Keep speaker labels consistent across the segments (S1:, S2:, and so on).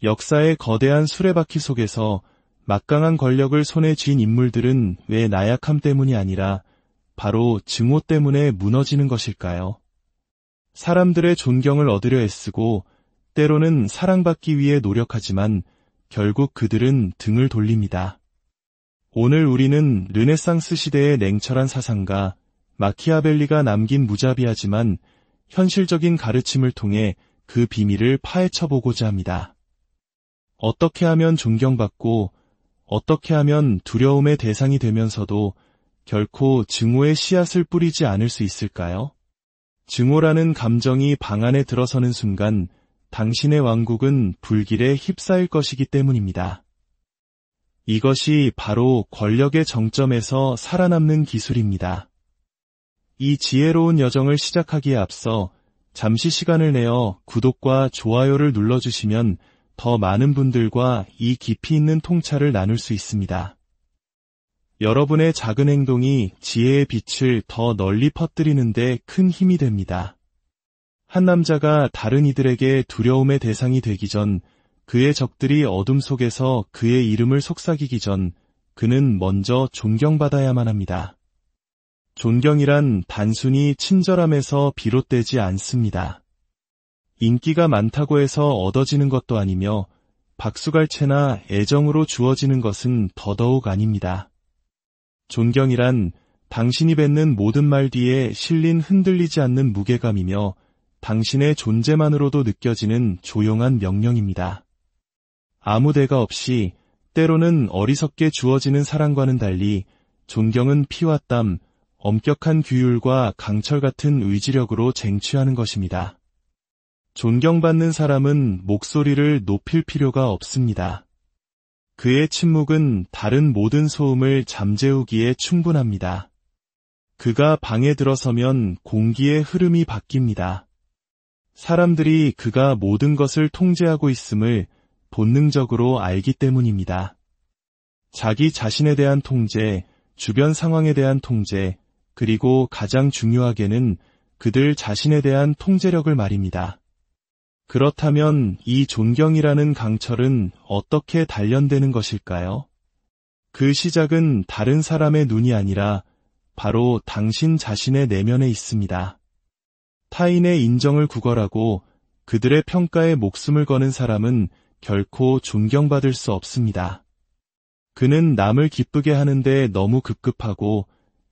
S1: 역사의 거대한 수레바퀴 속에서 막강한 권력을 손에 쥔 인물들은 왜 나약함 때문이 아니라 바로 증오 때문에 무너지는 것일까요? 사람들의 존경을 얻으려 애쓰고 때로는 사랑받기 위해 노력하지만 결국 그들은 등을 돌립니다. 오늘 우리는 르네상스 시대의 냉철한 사상가 마키아벨리가 남긴 무자비하지만 현실적인 가르침을 통해 그 비밀을 파헤쳐보고자 합니다. 어떻게 하면 존경받고 어떻게 하면 두려움의 대상이 되면서도 결코 증오의 씨앗을 뿌리지 않을 수 있을까요? 증오라는 감정이 방 안에 들어서는 순간 당신의 왕국은 불길에 휩싸일 것이기 때문입니다. 이것이 바로 권력의 정점에서 살아남는 기술입니다. 이 지혜로운 여정을 시작하기에 앞서 잠시 시간을 내어 구독과 좋아요를 눌러주시면 더 많은 분들과 이 깊이 있는 통찰을 나눌 수 있습니다. 여러분의 작은 행동이 지혜의 빛을 더 널리 퍼뜨리는 데 큰 힘이 됩니다. 한 남자가 다른 이들에게 두려움의 대상이 되기 전, 그의 적들이 어둠 속에서 그의 이름을 속삭이기 전 그는 먼저 존경받아야만 합니다. 존경이란 단순히 친절함에서 비롯되지 않습니다. 인기가 많다고 해서 얻어지는 것도 아니며 박수갈채나 애정으로 주어지는 것은 더더욱 아닙니다. 존경이란 당신이 뱉는 모든 말 뒤에 실린 흔들리지 않는 무게감이며 당신의 존재만으로도 느껴지는 조용한 명령입니다. 아무 대가 없이 때로는 어리석게 주어지는 사랑과는 달리 존경은 피와 땀, 엄격한 규율과 강철 같은 의지력으로 쟁취하는 것입니다. 존경받는 사람은 목소리를 높일 필요가 없습니다. 그의 침묵은 다른 모든 소음을 잠재우기에 충분합니다. 그가 방에 들어서면 공기의 흐름이 바뀝니다. 사람들이 그가 모든 것을 통제하고 있음을 본능적으로 알기 때문입니다. 자기 자신에 대한 통제, 주변 상황에 대한 통제, 그리고 가장 중요하게는 그들 자신에 대한 통제력을 말입니다. 그렇다면 이 존경이라는 강철은 어떻게 단련되는 것일까요? 그 시작은 다른 사람의 눈이 아니라 바로 당신 자신의 내면에 있습니다. 타인의 인정을 구걸하고 그들의 평가에 목숨을 거는 사람은 결코 존경받을 수 없습니다. 그는 남을 기쁘게 하는데 너무 급급하고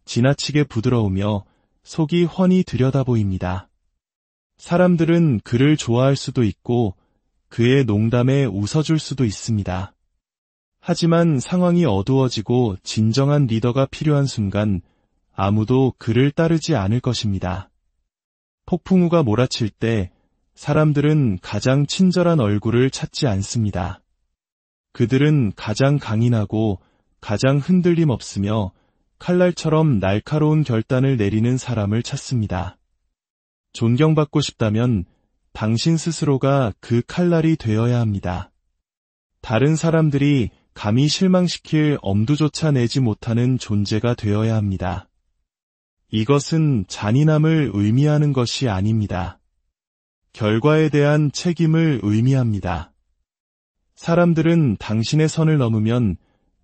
S1: 지나치게 부드러우며 속이 훤히 들여다보입니다. 사람들은 그를 좋아할 수도 있고 그의 농담에 웃어줄 수도 있습니다. 하지만 상황이 어두워지고 진정한 리더가 필요한 순간 아무도 그를 따르지 않을 것입니다. 폭풍우가 몰아칠 때 사람들은 가장 친절한 얼굴을 찾지 않습니다. 그들은 가장 강인하고 가장 흔들림 없으며 칼날처럼 날카로운 결단을 내리는 사람을 찾습니다. 존경받고 싶다면 당신 스스로가 그 칼날이 되어야 합니다. 다른 사람들이 감히 실망시킬 엄두조차 내지 못하는 존재가 되어야 합니다. 이것은 잔인함을 의미하는 것이 아닙니다. 결과에 대한 책임을 의미합니다. 사람들은 당신의 선을 넘으면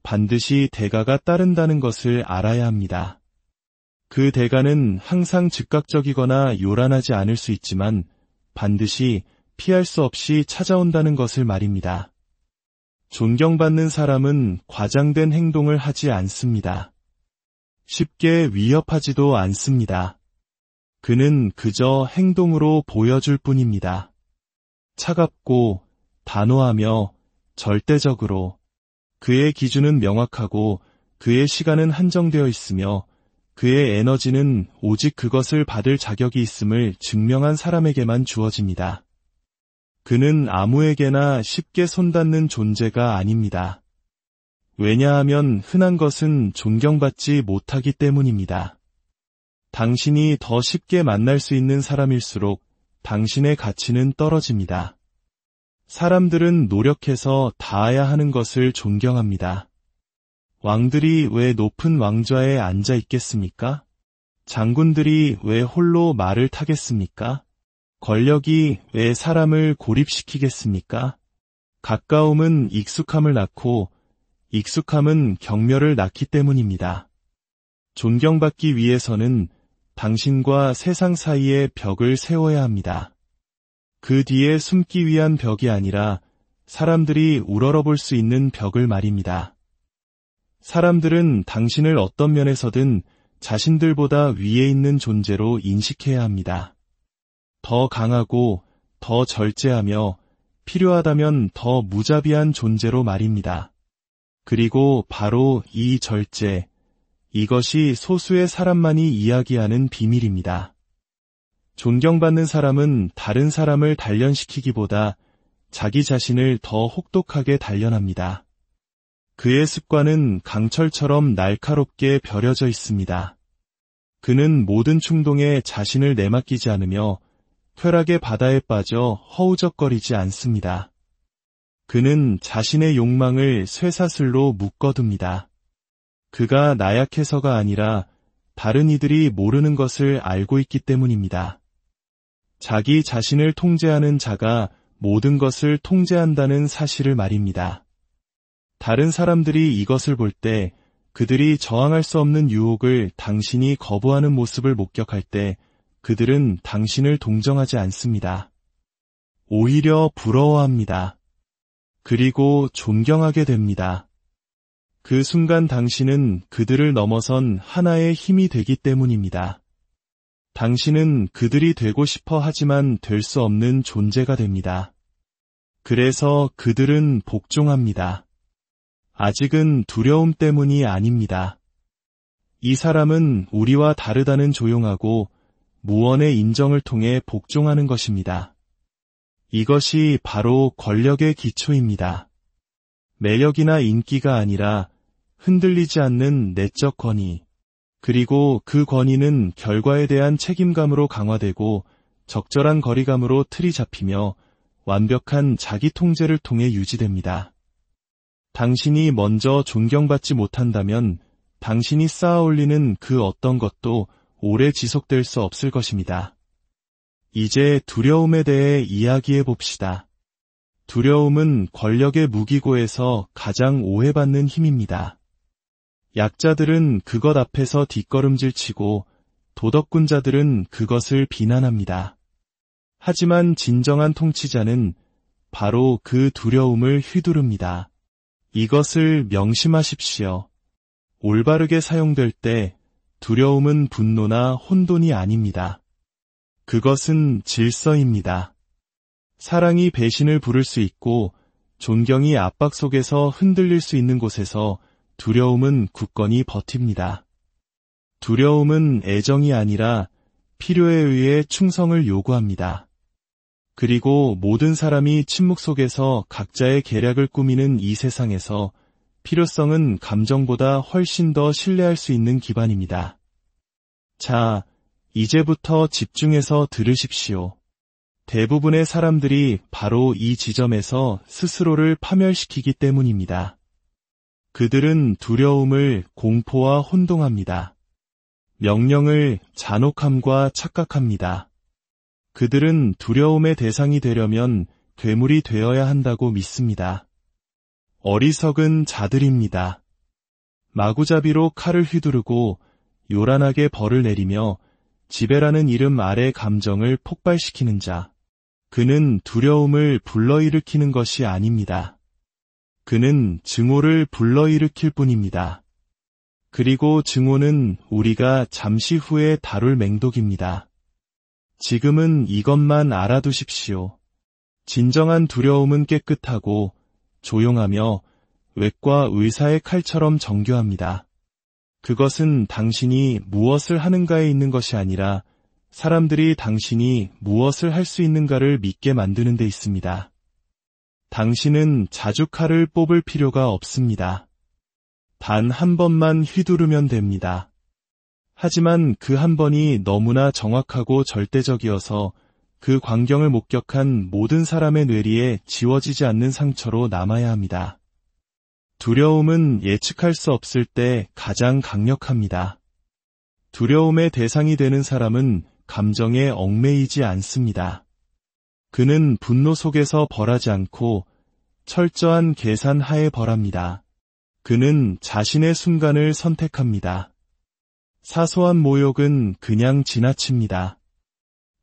S1: 반드시 대가가 따른다는 것을 알아야 합니다. 그 대가는 항상 즉각적이거나 요란하지 않을 수 있지만 반드시 피할 수 없이 찾아온다는 것을 말입니다. 존경받는 사람은 과장된 행동을 하지 않습니다. 쉽게 위협하지도 않습니다. 그는 그저 행동으로 보여줄 뿐입니다. 차갑고 단호하며 절대적으로 그의 기준은 명확하고 그의 시간은 한정되어 있으며 그의 에너지는 오직 그것을 받을 자격이 있음을 증명한 사람에게만 주어집니다. 그는 아무에게나 쉽게 손닿는 존재가 아닙니다. 왜냐하면 흔한 것은 존경받지 못하기 때문입니다. 당신이 더 쉽게 만날 수 있는 사람일수록 당신의 가치는 떨어집니다. 사람들은 노력해서 닿아야 하는 것을 존경합니다. 왕들이 왜 높은 왕좌에 앉아 있겠습니까? 장군들이 왜 홀로 말을 타겠습니까? 권력이 왜 사람을 고립시키겠습니까? 가까움은 익숙함을 낳고 익숙함은 경멸을 낳기 때문입니다. 존경받기 위해서는 당신과 세상 사이에 벽을 세워야 합니다. 그 뒤에 숨기 위한 벽이 아니라 사람들이 우러러볼 수 있는 벽을 말입니다. 사람들은 당신을 어떤 면에서든 자신들보다 위에 있는 존재로 인식해야 합니다. 더 강하고 더 절제하며 필요하다면 더 무자비한 존재로 말입니다. 그리고 바로 이 절제, 이것이 소수의 사람만이 이야기하는 비밀입니다. 존경받는 사람은 다른 사람을 단련시키기보다 자기 자신을 더 혹독하게 단련합니다. 그의 습관은 강철처럼 날카롭게 벼려져 있습니다. 그는 모든 충동에 자신을 내맡기지 않으며 쾌락의 바다에 빠져 허우적거리지 않습니다. 그는 자신의 욕망을 쇠사슬로 묶어둡니다. 그가 나약해서가 아니라 다른 이들이 모르는 것을 알고 있기 때문입니다. 자기 자신을 통제하는 자가 모든 것을 통제한다는 사실을 말입니다. 다른 사람들이 이것을 볼 때 그들이 저항할 수 없는 유혹을 당신이 거부하는 모습을 목격할 때 그들은 당신을 동정하지 않습니다. 오히려 부러워합니다. 그리고 존경하게 됩니다. 그 순간 당신은 그들을 넘어선 하나의 힘이 되기 때문입니다. 당신은 그들이 되고 싶어 하지만 될 수 없는 존재가 됩니다. 그래서 그들은 복종합니다. 아직은 두려움 때문이 아닙니다. 이 사람은 우리와 다르다는 조용하고 무언의 인정을 통해 복종하는 것입니다. 이것이 바로 권력의 기초입니다. 매력이나 인기가 아니라 흔들리지 않는 내적 권위, 그리고 그 권위는 결과에 대한 책임감으로 강화되고 적절한 거리감으로 틀이 잡히며 완벽한 자기 통제를 통해 유지됩니다. 당신이 먼저 존경받지 못한다면 당신이 쌓아올리는 그 어떤 것도 오래 지속될 수 없을 것입니다. 이제 두려움에 대해 이야기해 봅시다. 두려움은 권력의 무기고에서 가장 오해받는 힘입니다. 약자들은 그것 앞에서 뒷걸음질 치고 도덕군자들은 그것을 비난합니다. 하지만 진정한 통치자는 바로 그 두려움을 휘두릅니다. 이것을 명심하십시오. 올바르게 사용될 때 두려움은 분노나 혼돈이 아닙니다. 그것은 질서입니다. 사랑이 배신을 부를 수 있고 존경이 압박 속에서 흔들릴 수 있는 곳에서 두려움은 굳건히 버팁니다. 두려움은 애정이 아니라 필요에 의해 충성을 요구합니다. 그리고 모든 사람이 침묵 속에서 각자의 계략을 꾸미는 이 세상에서 필요성은 감정보다 훨씬 더 신뢰할 수 있는 기반입니다. 자, 이제부터 집중해서 들으십시오. 대부분의 사람들이 바로 이 지점에서 스스로를 파멸시키기 때문입니다. 그들은 두려움을 공포와 혼동합니다. 명령을 잔혹함과 착각합니다. 그들은 두려움의 대상이 되려면 괴물이 되어야 한다고 믿습니다. 어리석은 자들입니다. 마구잡이로 칼을 휘두르고 요란하게 벌을 내리며 지배라는 이름 아래 감정을 폭발시키는 자. 그는 두려움을 불러일으키는 것이 아닙니다. 그는 증오를 불러일으킬 뿐입니다. 그리고 증오는 우리가 잠시 후에 다룰 맹독입니다. 지금은 이것만 알아두십시오. 진정한 두려움은 깨끗하고 조용하며 외과 의사의 칼처럼 정교합니다. 그것은 당신이 무엇을 하는가에 있는 것이 아니라 사람들이 당신이 무엇을 할 수 있는가를 믿게 만드는 데 있습니다. 당신은 자주 칼을 뽑을 필요가 없습니다. 단 한 번만 휘두르면 됩니다. 하지만 그 한 번이 너무나 정확하고 절대적이어서 그 광경을 목격한 모든 사람의 뇌리에 지워지지 않는 상처로 남아야 합니다. 두려움은 예측할 수 없을 때 가장 강력합니다. 두려움의 대상이 되는 사람은 감정에 얽매이지 않습니다. 그는 분노 속에서 벌하지 않고 철저한 계산 하에 벌합니다. 그는 자신의 순간을 선택합니다. 사소한 모욕은 그냥 지나칩니다.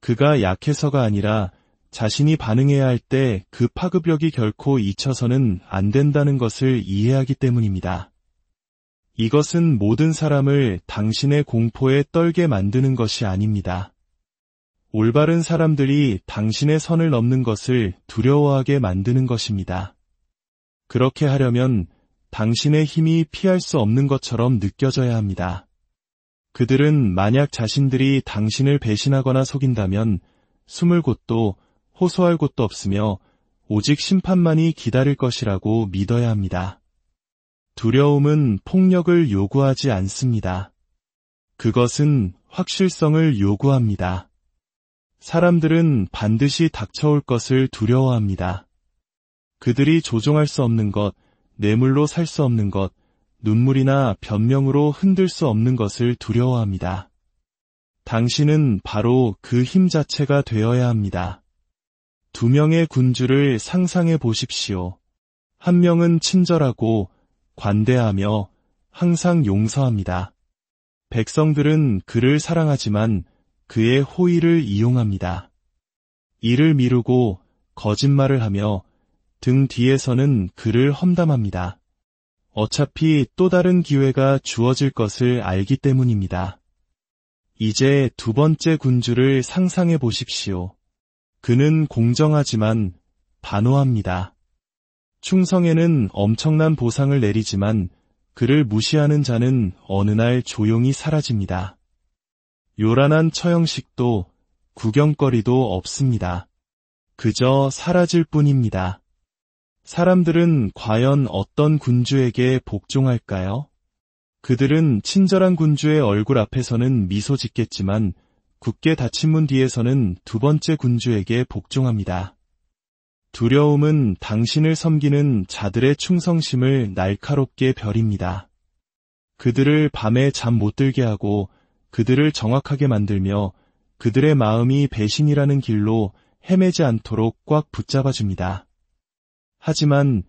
S1: 그가 약해서가 아니라 자신이 반응해야 할 때 그 파급력이 결코 잊혀서는 안 된다는 것을 이해하기 때문입니다. 이것은 모든 사람을 당신의 공포에 떨게 만드는 것이 아닙니다. 올바른 사람들이 당신의 선을 넘는 것을 두려워하게 만드는 것입니다. 그렇게 하려면 당신의 힘이 피할 수 없는 것처럼 느껴져야 합니다. 그들은 만약 자신들이 당신을 배신하거나 속인다면 숨을 곳도 호소할 곳도 없으며 오직 심판만이 기다릴 것이라고 믿어야 합니다. 두려움은 폭력을 요구하지 않습니다. 그것은 확실성을 요구합니다. 사람들은 반드시 닥쳐올 것을 두려워합니다. 그들이 조종할 수 없는 것, 뇌물로 살 수 없는 것, 눈물이나 변명으로 흔들 수 없는 것을 두려워합니다. 당신은 바로 그 힘 자체가 되어야 합니다. 2명의 군주를 상상해 보십시오. 한 명은 친절하고 관대하며 항상 용서합니다. 백성들은 그를 사랑하지만 그의 호의를 이용합니다. 일을 미루고 거짓말을 하며 등 뒤에서는 그를 험담합니다. 어차피 또 다른 기회가 주어질 것을 알기 때문입니다. 이제 2번째 군주를 상상해 보십시오. 그는 공정하지만 단호합니다. 충성에는 엄청난 보상을 내리지만 그를 무시하는 자는 어느 날 조용히 사라집니다. 요란한 처형식도 구경거리도 없습니다. 그저 사라질 뿐입니다. 사람들은 과연 어떤 군주에게 복종할까요? 그들은 친절한 군주의 얼굴 앞에서는 미소 짓겠지만 굳게 닫힌 문 뒤에서는 2번째 군주에게 복종합니다. 두려움은 당신을 섬기는 자들의 충성심을 날카롭게 벼립니다. 그들을 밤에 잠 못 들게 하고 그들을 정확하게 만들며 그들의 마음이 배신이라는 길로 헤매지 않도록 꽉 붙잡아줍니다. 하지만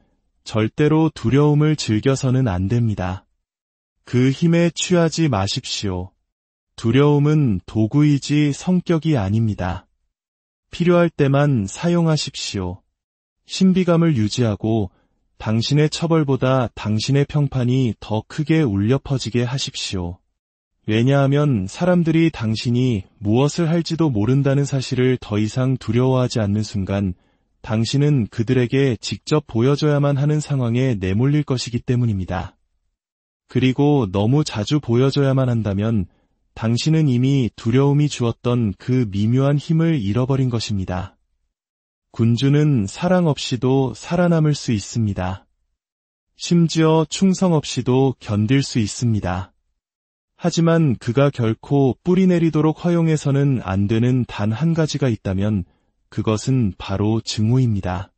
S1: 절대로 두려움을 즐겨서는 안 됩니다. 그 힘에 취하지 마십시오. 두려움은 도구이지 성격이 아닙니다. 필요할 때만 사용하십시오. 신비감을 유지하고 당신의 처벌보다 당신의 평판이 더 크게 울려 퍼지게 하십시오. 왜냐하면 사람들이 당신이 무엇을 할지도 모른다는 사실을 더 이상 두려워하지 않는 순간 당신은 그들에게 직접 보여줘야만 하는 상황에 내몰릴 것이기 때문입니다. 그리고 너무 자주 보여줘야만 한다면 당신은 이미 두려움이 주었던 그 미묘한 힘을 잃어버린 것입니다. 군주는 사랑 없이도 살아남을 수 있습니다. 심지어 충성 없이도 견딜 수 있습니다. 하지만 그가 결코 뿌리내리도록 허용해서는 안 되는 단 한 가지가 있다면 그것은 바로 증오입니다.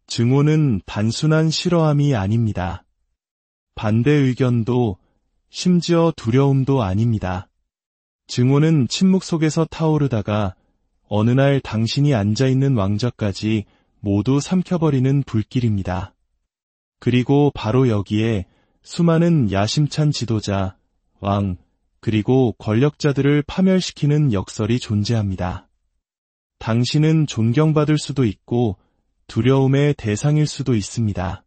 S1: 증오는 단순한 싫어함이 아닙니다. 반대 의견도 심지어 두려움도 아닙니다. 증오는 침묵 속에서 타오르다가 어느 날 당신이 앉아있는 왕좌까지 모두 삼켜버리는 불길입니다. 그리고 바로 여기에 수많은 야심찬 지도자, 왕, 그리고 권력자들을 파멸시키는 역설이 존재합니다. 당신은 존경받을 수도 있고 두려움의 대상일 수도 있습니다.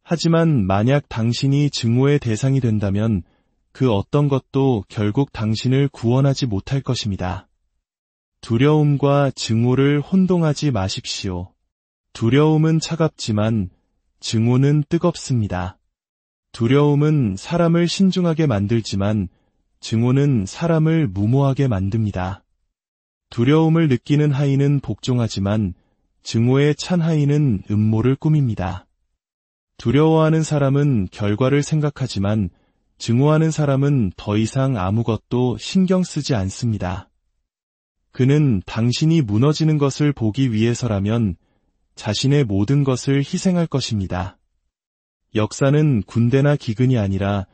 S1: 하지만 만약 당신이 증오의 대상이 된다면 그 어떤 것도 결국 당신을 구원하지 못할 것입니다. 두려움과 증오를 혼동하지 마십시오. 두려움은 차갑지만 증오는 뜨겁습니다. 두려움은 사람을 신중하게 만들지만 증오는 사람을 무모하게 만듭니다. 두려움을 느끼는 하인은 복종하지만 증오에 찬 하인은 음모를 꾸밉니다. 두려워하는 사람은 결과를 생각하지만 증오하는 사람은 더 이상 아무것도 신경 쓰지 않습니다. 그는 당신이 무너지는 것을 보기 위해서라면 자신의 모든 것을 희생할 것입니다. 역사는 군대나 기근이 아니라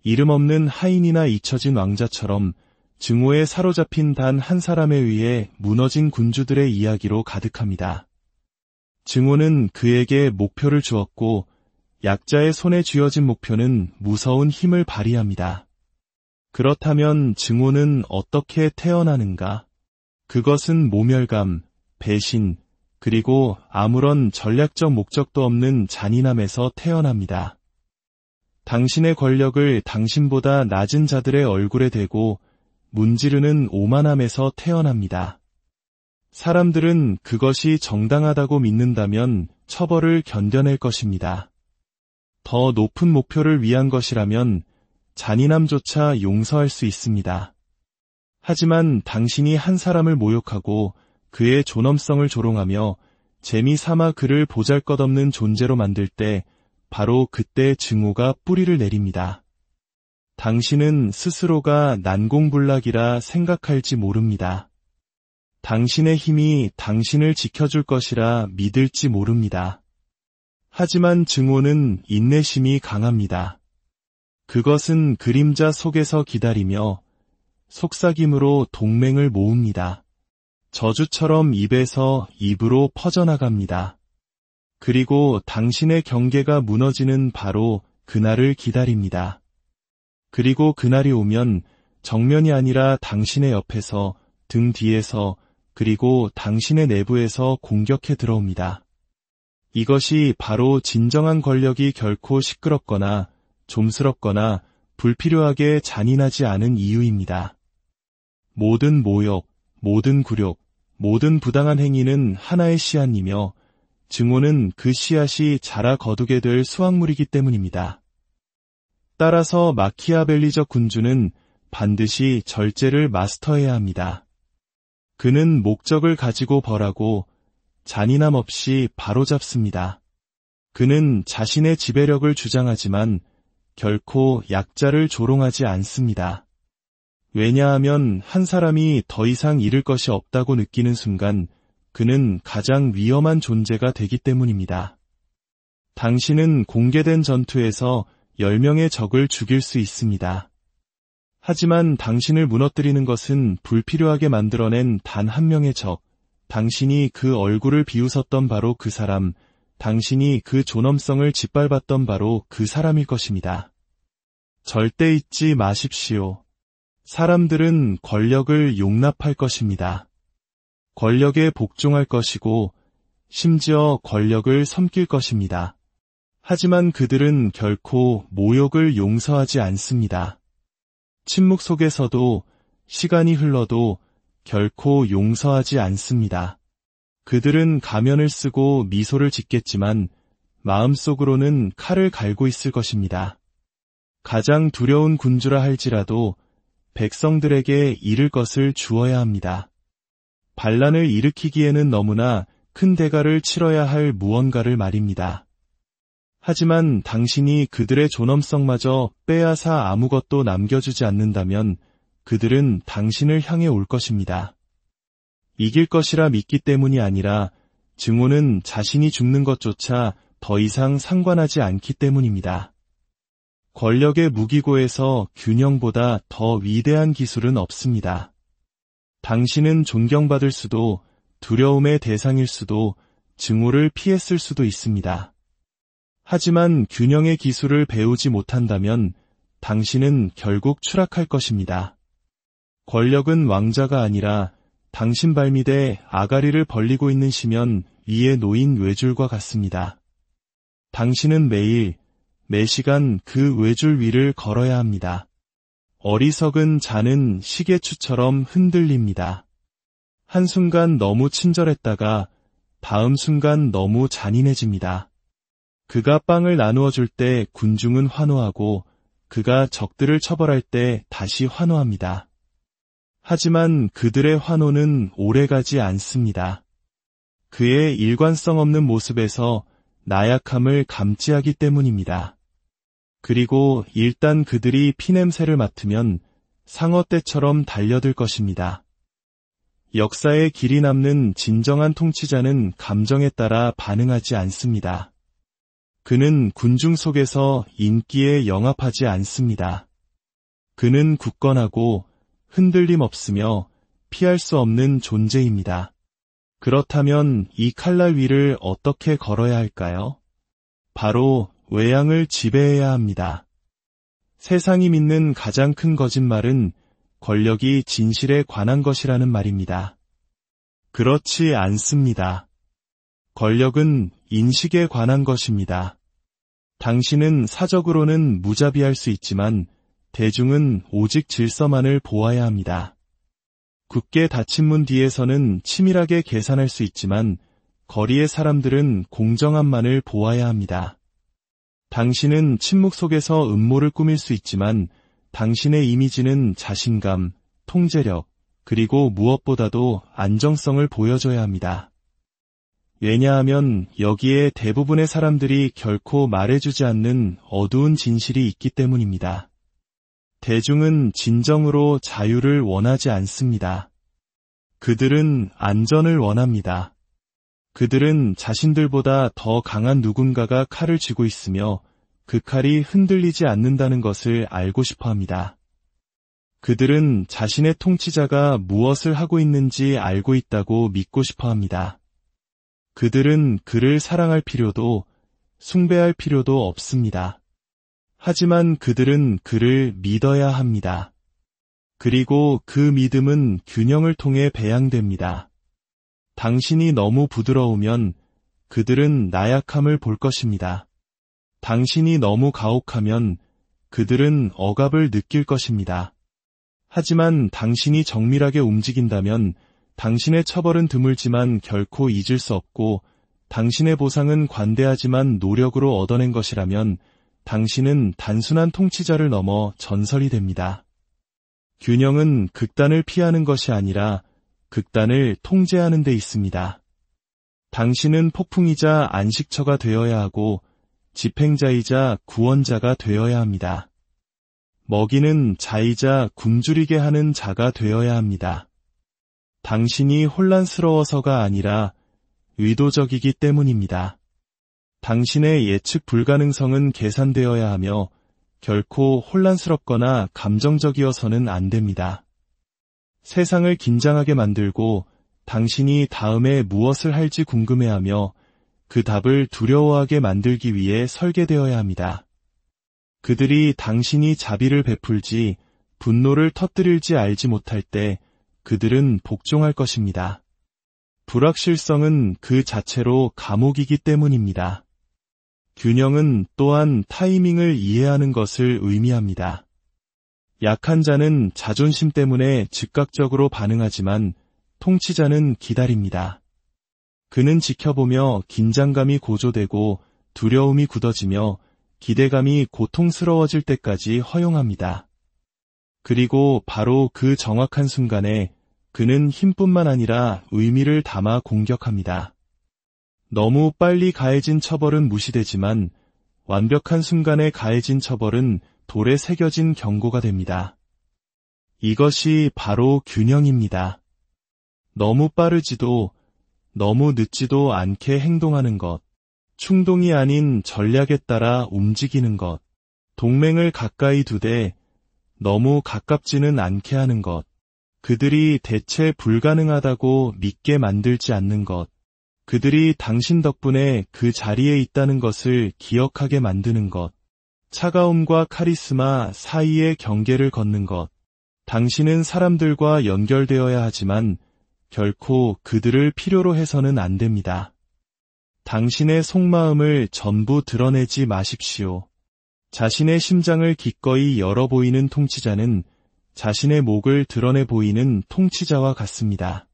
S1: 이름 없는 하인이나 잊혀진 왕자처럼 증오에 사로잡힌 단 한 사람에 의해 무너진 군주들의 이야기로 가득합니다. 증오는 그에게 목표를 주었고 약자의 손에 쥐어진 목표는 무서운 힘을 발휘합니다. 그렇다면 증오는 어떻게 태어나는가? 그것은 모멸감, 배신, 그리고 아무런 전략적 목적도 없는 잔인함에서 태어납니다. 당신의 권력을 당신보다 낮은 자들의 얼굴에 대고 문지르는 오만함에서 태어납니다. 사람들은 그것이 정당하다고 믿는다면 처벌을 견뎌낼 것입니다. 더 높은 목표를 위한 것이라면 잔인함조차 용서할 수 있습니다. 하지만 당신이 한 사람을 모욕하고 그의 존엄성을 조롱하며 재미삼아 그를 보잘것없는 존재로 만들 때 바로 그때 증오가 뿌리를 내립니다. 당신은 스스로가 난공불락이라 생각할지 모릅니다. 당신의 힘이 당신을 지켜줄 것이라 믿을지 모릅니다. 하지만 증오는 인내심이 강합니다. 그것은 그림자 속에서 기다리며 속삭임으로 동맹을 모읍니다. 저주처럼 입에서 입으로 퍼져나갑니다. 그리고 당신의 경계가 무너지는 바로 그날을 기다립니다. 그리고 그날이 오면 정면이 아니라 당신의 옆에서, 등 뒤에서, 그리고 당신의 내부에서 공격해 들어옵니다. 이것이 바로 진정한 권력이 결코 시끄럽거나 좀스럽거나 불필요하게 잔인하지 않은 이유입니다. 모든 모욕, 모든 굴욕, 모든 부당한 행위는 하나의 씨앗이며 증오는 그 씨앗이 자라 거두게 될 수확물이기 때문입니다. 따라서 마키아벨리적 군주는 반드시 절제를 마스터해야 합니다. 그는 목적을 가지고 벌하고 잔인함 없이 바로잡습니다. 그는 자신의 지배력을 주장하지만 결코 약자를 조롱하지 않습니다. 왜냐하면 한 사람이 더 이상 잃을 것이 없다고 느끼는 순간 그는 가장 위험한 존재가 되기 때문입니다. 당신은 공개된 전투에서 10명의 적을 죽일 수 있습니다. 하지만 당신을 무너뜨리는 것은 불필요하게 만들어낸 단 한 명의 적, 당신이 그 얼굴을 비웃었던 바로 그 사람, 당신이 그 존엄성을 짓밟았던 바로 그 사람일 것입니다. 절대 잊지 마십시오. 사람들은 권력을 용납할 것입니다. 권력에 복종할 것이고 심지어 권력을 섬길 것입니다. 하지만 그들은 결코 모욕을 용서하지 않습니다. 침묵 속에서도 시간이 흘러도 결코 용서하지 않습니다. 그들은 가면을 쓰고 미소를 짓겠지만 마음속으로는 칼을 갈고 있을 것입니다. 가장 두려운 군주라 할지라도 백성들에게 잃을 것을 주어야 합니다. 반란을 일으키기에는 너무나 큰 대가를 치러야 할 무언가를 말입니다. 하지만 당신이 그들의 존엄성마저 빼앗아 아무것도 남겨주지 않는다면 그들은 당신을 향해 올 것입니다. 이길 것이라 믿기 때문이 아니라 증오는 자신이 죽는 것조차 더 이상 상관하지 않기 때문입니다. 권력의 무기고에서 균형보다 더 위대한 기술은 없습니다. 당신은 존경받을 수도 두려움의 대상일 수도 증오를 피했을 수도 있습니다. 하지만 균형의 기술을 배우지 못한다면 당신은 결국 추락할 것입니다. 권력은 왕자가 아니라 당신 발밑에 아가리를 벌리고 있는 심연 위에 놓인 외줄과 같습니다. 당신은 매일, 매시간 그 외줄 위를 걸어야 합니다. 어리석은 자는 시계추처럼 흔들립니다. 한순간 너무 친절했다가 다음 순간 너무 잔인해집니다. 그가 빵을 나누어 줄 때 군중은 환호하고 그가 적들을 처벌할 때 다시 환호합니다. 하지만 그들의 환호는 오래가지 않습니다. 그의 일관성 없는 모습에서 나약함을 감지하기 때문입니다. 그리고 일단 그들이 피냄새를 맡으면 상어떼처럼 달려들 것입니다. 역사에 길이 남는 진정한 통치자는 감정에 따라 반응하지 않습니다. 그는 군중 속에서 인기에 영합하지 않습니다. 그는 굳건하고 흔들림 없으며 피할 수 없는 존재입니다. 그렇다면 이 칼날 위를 어떻게 걸어야 할까요? 바로 외양을 지배해야 합니다. 세상이 믿는 가장 큰 거짓말은 권력이 진실에 관한 것이라는 말입니다. 그렇지 않습니다. 권력은 인식에 관한 것입니다. 당신은 사적으로는 무자비할 수 있지만 대중은 오직 질서만을 보아야 합니다. 굳게 닫힌 문 뒤에서는 치밀하게 계산할 수 있지만 거리의 사람들은 공정함만을 보아야 합니다. 당신은 침묵 속에서 음모를 꾸밀 수 있지만 당신의 이미지는 자신감, 통제력, 그리고 무엇보다도 안정성을 보여줘야 합니다. 왜냐하면 여기에 대부분의 사람들이 결코 말해주지 않는 어두운 진실이 있기 때문입니다. 대중은 진정으로 자유를 원하지 않습니다. 그들은 안전을 원합니다. 그들은 자신들보다 더 강한 누군가가 칼을 쥐고 있으며 그 칼이 흔들리지 않는다는 것을 알고 싶어 합니다. 그들은 자신의 통치자가 무엇을 하고 있는지 알고 있다고 믿고 싶어 합니다. 그들은 그를 사랑할 필요도 숭배할 필요도 없습니다. 하지만 그들은 그를 믿어야 합니다. 그리고 그 믿음은 균형을 통해 배양됩니다. 당신이 너무 부드러우면 그들은 나약함을 볼 것입니다. 당신이 너무 가혹하면 그들은 억압을 느낄 것입니다. 하지만 당신이 정밀하게 움직인다면 당신의 처벌은 드물지만 결코 잊을 수 없고 당신의 보상은 관대하지만 노력으로 얻어낸 것이라면 당신은 단순한 통치자를 넘어 전설이 됩니다. 균형은 극단을 피하는 것이 아니라 극단을 통제하는 데 있습니다. 당신은 폭풍이자 안식처가 되어야 하고 집행자이자 구원자가 되어야 합니다. 먹이는 자이자 굶주리게 하는 자가 되어야 합니다. 당신이 혼란스러워서가 아니라 의도적이기 때문입니다. 당신의 예측 불가능성은 계산되어야 하며 결코 혼란스럽거나 감정적이어서는 안 됩니다. 세상을 긴장하게 만들고 당신이 다음에 무엇을 할지 궁금해하며 그 답을 두려워하게 만들기 위해 설계되어야 합니다. 그들이 당신이 자비를 베풀지 분노를 터뜨릴지 알지 못할 때 그들은 복종할 것입니다. 불확실성은 그 자체로 감옥이기 때문입니다. 균형은 또한 타이밍을 이해하는 것을 의미합니다. 약한 자는 자존심 때문에 즉각적으로 반응하지만 통치자는 기다립니다. 그는 지켜보며 긴장감이 고조되고 두려움이 굳어지며 기대감이 고통스러워질 때까지 허용합니다. 그리고 바로 그 정확한 순간에 그는 힘뿐만 아니라 의미를 담아 공격합니다. 너무 빨리 가해진 처벌은 무시되지만 완벽한 순간에 가해진 처벌은 돌에 새겨진 경고가 됩니다. 이것이 바로 균형입니다. 너무 빠르지도 너무 늦지도 않게 행동하는 것, 충동이 아닌 전략에 따라 움직이는 것, 동맹을 가까이 두되 너무 가깝지는 않게 하는 것, 그들이 대체 불가능하다고 믿게 만들지 않는 것, 그들이 당신 덕분에 그 자리에 있다는 것을 기억하게 만드는 것, 차가움과 카리스마 사이의 경계를 걷는 것, 당신은 사람들과 연결되어야 하지만 결코 그들을 필요로 해서는 안 됩니다. 당신의 속마음을 전부 드러내지 마십시오. 자신의 심장을 기꺼이 열어 보이는 통치자는 자신의 목을 드러내 보이는 통치자와 같습니다.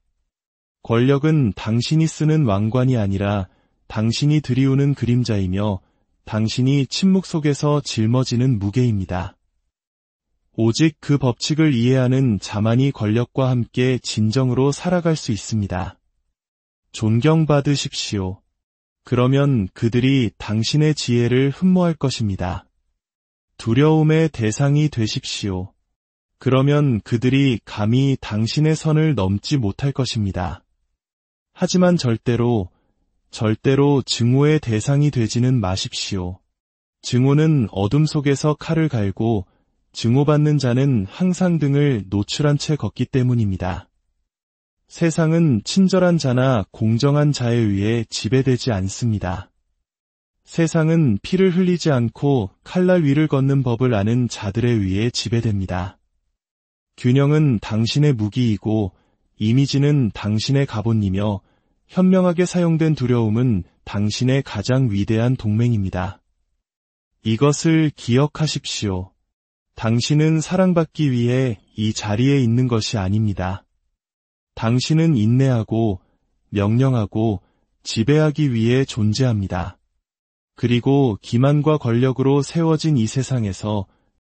S1: 권력은 당신이 쓰는 왕관이 아니라 당신이 들이우는 그림자이며 당신이 침묵 속에서 짊어지는 무게입니다. 오직 그 법칙을 이해하는 자만이 권력과 함께 진정으로 살아갈 수 있습니다. 존경받으십시오. 그러면 그들이 당신의 지혜를 흠모할 것입니다. 두려움의 대상이 되십시오. 그러면 그들이 감히 당신의 선을 넘지 못할 것입니다. 하지만 절대로 증오의 대상이 되지는 마십시오. 증오는 어둠 속에서 칼을 갈고 증오받는 자는 항상 등을 노출한 채 걷기 때문입니다. 세상은 친절한 자나 공정한 자에 의해 지배되지 않습니다. 세상은 피를 흘리지 않고 칼날 위를 걷는 법을 아는 자들에 의해 지배됩니다. 균형은 당신의 무기이고 이미지는 당신의 갑옷이며 현명하게 사용된 두려움은 당신의 가장 위대한 동맹입니다. 이것을 기억하십시오. 당신은 사랑받기 위해 이 자리에 있는 것이 아닙니다. 당신은 인내하고 명령하고 지배하기 위해 존재합니다. 그리고 기만과 권력으로 세워진 이 세상에서